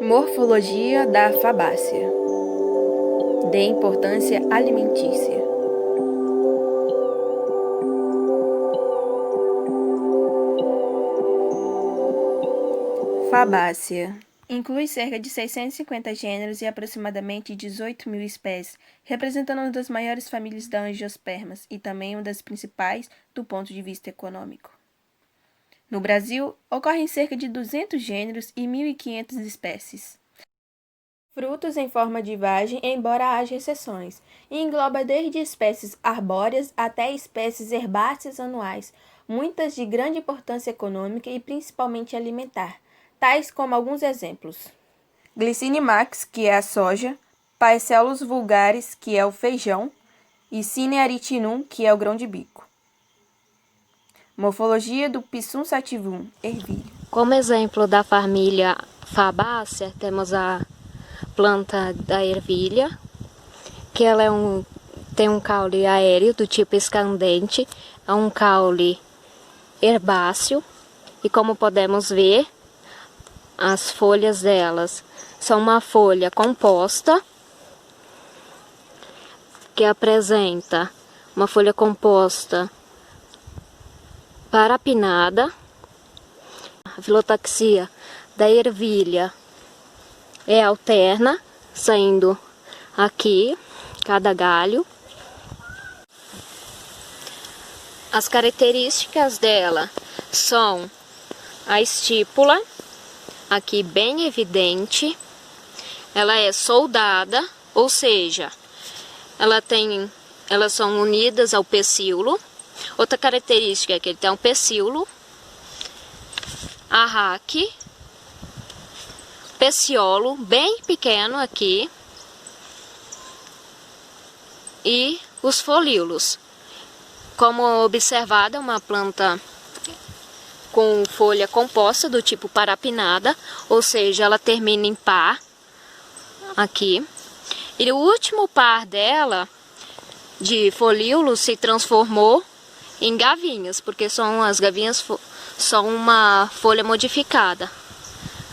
Morfologia da fabácea. De importância alimentícia. Fabácea. Inclui cerca de 650 gêneros e aproximadamente 18.000 espécies, representando uma das maiores famílias das angiospermas e também uma das principais do ponto de vista econômico. No Brasil, ocorrem cerca de 200 gêneros e 1.500 espécies. Frutos em forma de vagem, embora haja exceções, e engloba desde espécies arbóreas até espécies herbáceas anuais, muitas de grande importância econômica e principalmente alimentar, tais como alguns exemplos: Glycine max, que é a soja, Paecelus vulgaris, que é o feijão, e Cinearitinum, que é o grão de bico. Morfologia do Pisum sativum, ervilha. Como exemplo da família Fabácea, temos a planta da ervilha, que ela tem um caule aéreo do tipo escandente, é um caule herbáceo, e como podemos ver, as folhas delas são uma folha composta, que apresenta uma folha composta parapinada. A filotaxia da ervilha é alterna, saindo aqui cada galho. As características dela são a estípula, aqui bem evidente. Ela é soldada, ou seja, elas são unidas ao pecíolo. Outra característica é que ele tem um pecíolo, arraque, peciolo bem pequeno aqui e os folíolos. Como observado, é uma planta com folha composta do tipo parapinada, ou seja, ela termina em par aqui. E o último par dela de folíolos se transformou em gavinhas, porque as gavinhas são uma folha modificada.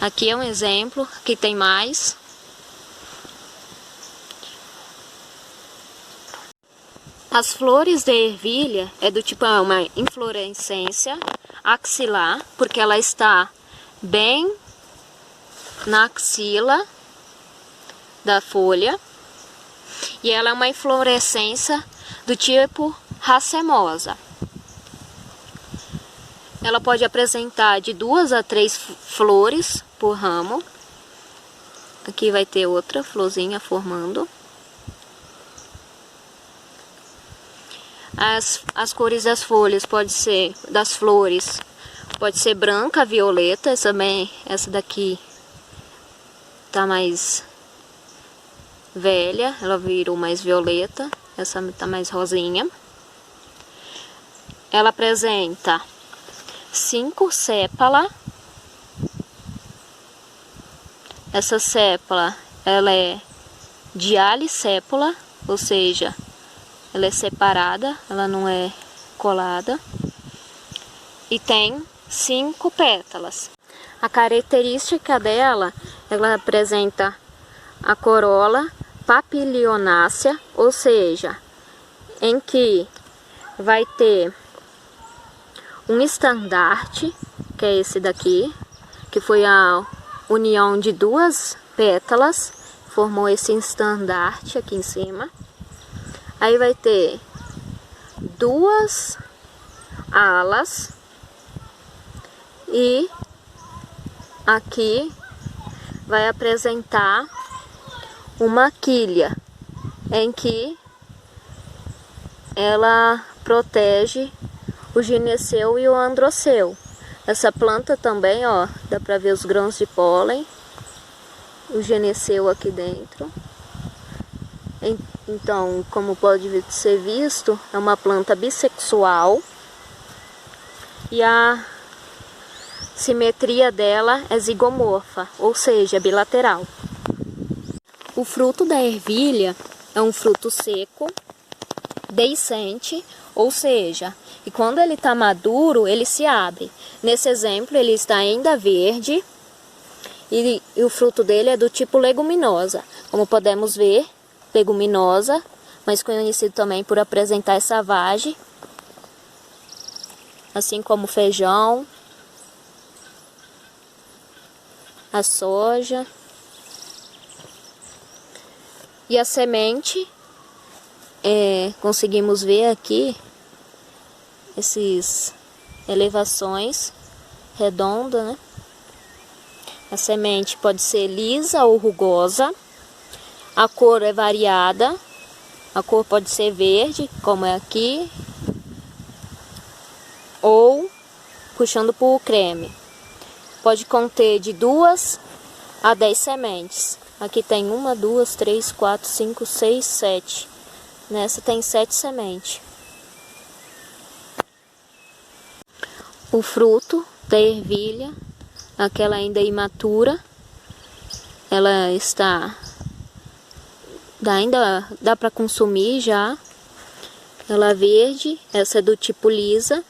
Aqui é um exemplo, aqui tem mais. As flores da ervilha é do tipo uma inflorescência axilar, porque ela está bem na axila da folha. E ela é uma inflorescência do tipo racemosa. Ela pode apresentar de 2 a 3 flores por ramo. Aqui vai ter outra florzinha formando. As cores das folhas das flores pode ser branca, violeta. Essa daqui tá mais velha, ela virou mais violeta. Essa tá mais rosinha. Ela apresenta 5 sépalas. Essa sépala, ela é dialissépala, ou seja, ela é separada, ela não é colada. E tem 5 pétalas. A característica dela, ela apresenta a corola papilionácea, ou seja, em que vai ter um estandarte, que é esse daqui, que foi a união de 2 pétalas, formou esse estandarte aqui em cima. Aí vai ter 2 alas e aqui vai apresentar uma quilha, em que ela protege o gineceu e o androceu. Essa planta também, ó, dá pra ver os grãos de pólen, o gineceu aqui dentro. Então, como pode ser visto, é uma planta bissexual e a simetria dela é zigomorfa, ou seja, bilateral. O fruto da ervilha é um fruto seco, deiscente, ou seja, e quando ele está maduro, ele se abre. Nesse exemplo, ele está ainda verde e o fruto dele é do tipo leguminosa. Como podemos ver, leguminosa, mas conhecido também por apresentar essa vagem, assim como o feijão, a soja. E a semente, conseguimos ver aqui essas elevações redondas, né? A semente pode ser lisa ou rugosa. A cor é variada. A cor pode ser verde, como é aqui, ou puxando para o creme. Pode conter de 2 a 10 sementes. Aqui tem 1, 2, 3, 4, 5, 6, 7. Nessa tem 7 sementes. O fruto da ervilha, aquela ainda imatura, ela está, ainda dá para consumir já. Ela verde, essa é do tipo lisa.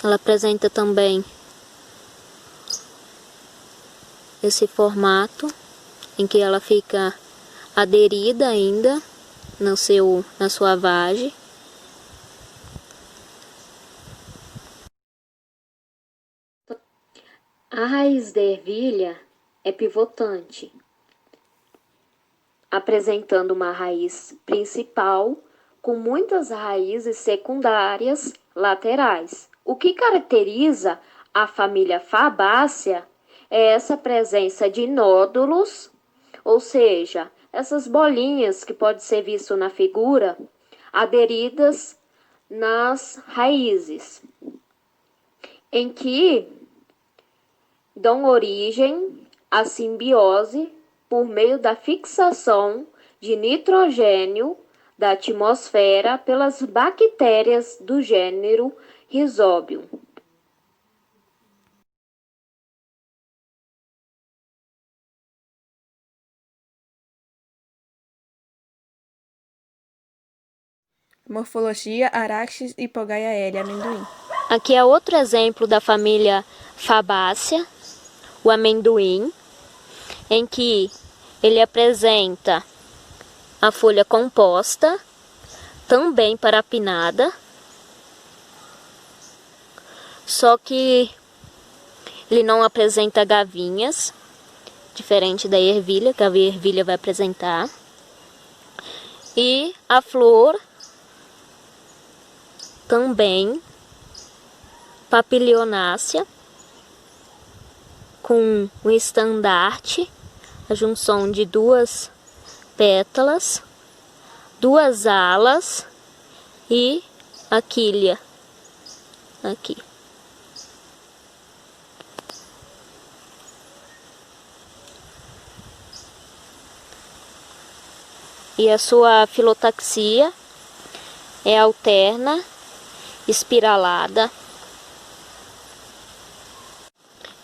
Ela apresenta também esse formato em que ela fica aderida ainda na sua vagem. A raiz da ervilha é pivotante, apresentando uma raiz principal com muitas raízes secundárias laterais. O que caracteriza a família Fabácea é essa presença de nódulos, ou seja, essas bolinhas que pode ser visto na figura, aderidas nas raízes, em que dão origem à simbiose por meio da fixação de nitrogênio da atmosfera pelas bactérias do gênero Rhizobium. Morfologia, Arachis e Pogaia amendoim. Aqui é outro exemplo da família Fabácea, o amendoim, em que ele apresenta a folha composta, também parapinada, só que ele não apresenta gavinhas, diferente da ervilha, que a ervilha vai apresentar. E a flor também papilionácea, com um estandarte, a junção de 2 pétalas, 2 alas e a quilha aqui. E a sua filotaxia é alterna, espiralada.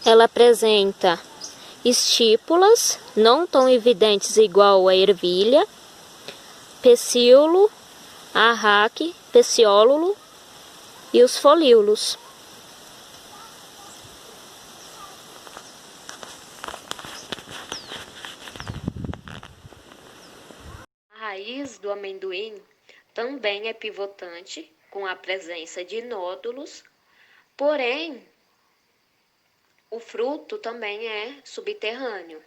Ela apresenta estípulas, não tão evidentes igual a ervilha, pecíolo, arraque, peciólulo e os folíolos. A raiz do amendoim também é pivotante, com a presença de nódulos, porém o fruto também é subterrâneo.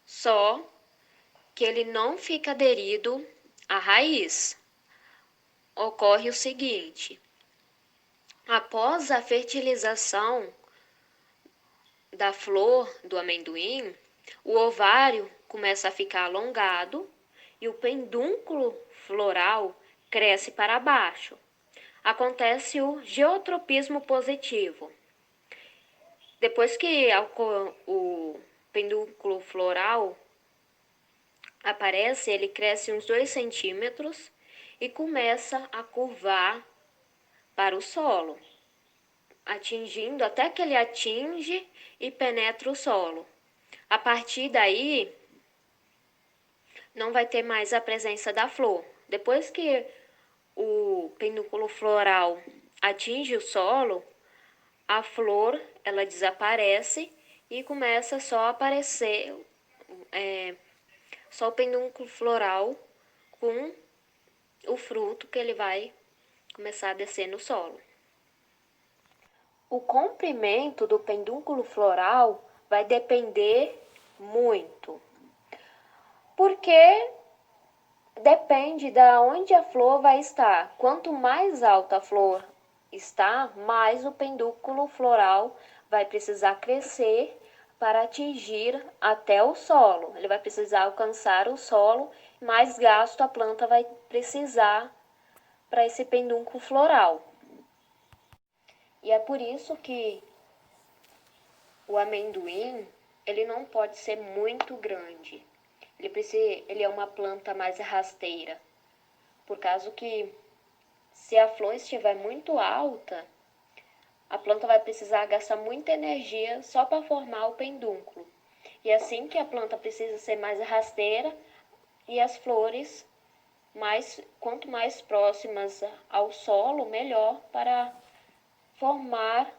Só que ele não fica aderido à raiz. Ocorre o seguinte: após a fertilização da flor do amendoim, o ovário começa a ficar alongado e o pedúnculo floral cresce para baixo. Acontece o geotropismo positivo. Depois que o pedúnculo floral aparece, ele cresce uns 2 centímetros e começa a curvar para o solo. atingindo até que ele atinge e penetra o solo. A partir daí, não vai ter mais a presença da flor. Depois que o pedúnculo floral atinge o solo, a flor ela desaparece e começa só a aparecer só o pedúnculo floral com o fruto que ele vai começar a descer no solo. O comprimento do pedúnculo floral vai depender muito, porque depende da onde a flor vai estar. Quanto mais alta a flor está, mais o pedúnculo floral vai precisar crescer para atingir até o solo. Ele vai precisar alcançar o solo, mais gasto a planta vai precisar para esse pedúnculo floral. E é por isso que o amendoim, ele não pode ser muito grande. Ele é uma planta mais rasteira. Por causa que se a flor estiver muito alta, a planta vai precisar gastar muita energia só para formar o pedúnculo. E assim que a planta precisa ser mais rasteira e as flores, quanto mais próximas ao solo, melhor para formar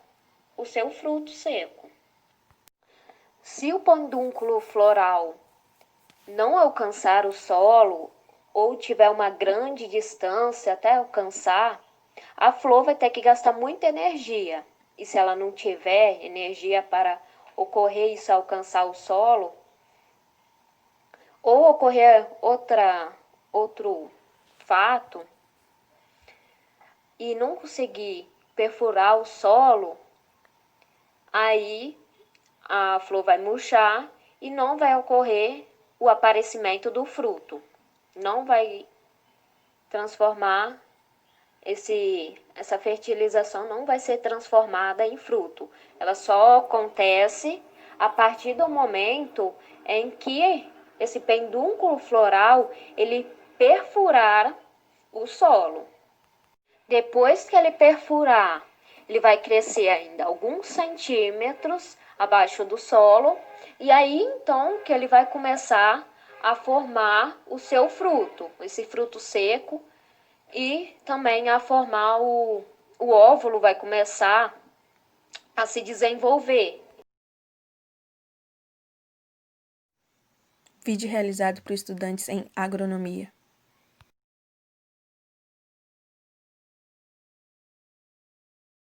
o seu fruto seco. Se o pedúnculo floral não alcançar o solo ou tiver uma grande distância até alcançar, a flor vai ter que gastar muita energia. E se ela não tiver energia para ocorrer isso alcançar o solo, ou ocorrer outro fato e não conseguir perfurar o solo, aí a flor vai murchar e não vai ocorrer o aparecimento do fruto. Não vai transformar essa fertilização não vai ser transformada em fruto. Ela só acontece a partir do momento em que esse pedúnculo floral ele perfurar o solo. Depois que ele perfurar, ele vai crescer ainda alguns centímetros abaixo do solo e aí então que ele vai começar a formar o seu fruto, esse fruto seco, e também a formar o óvulo vai começar a se desenvolver. Vídeo realizado por estudantes em agronomia.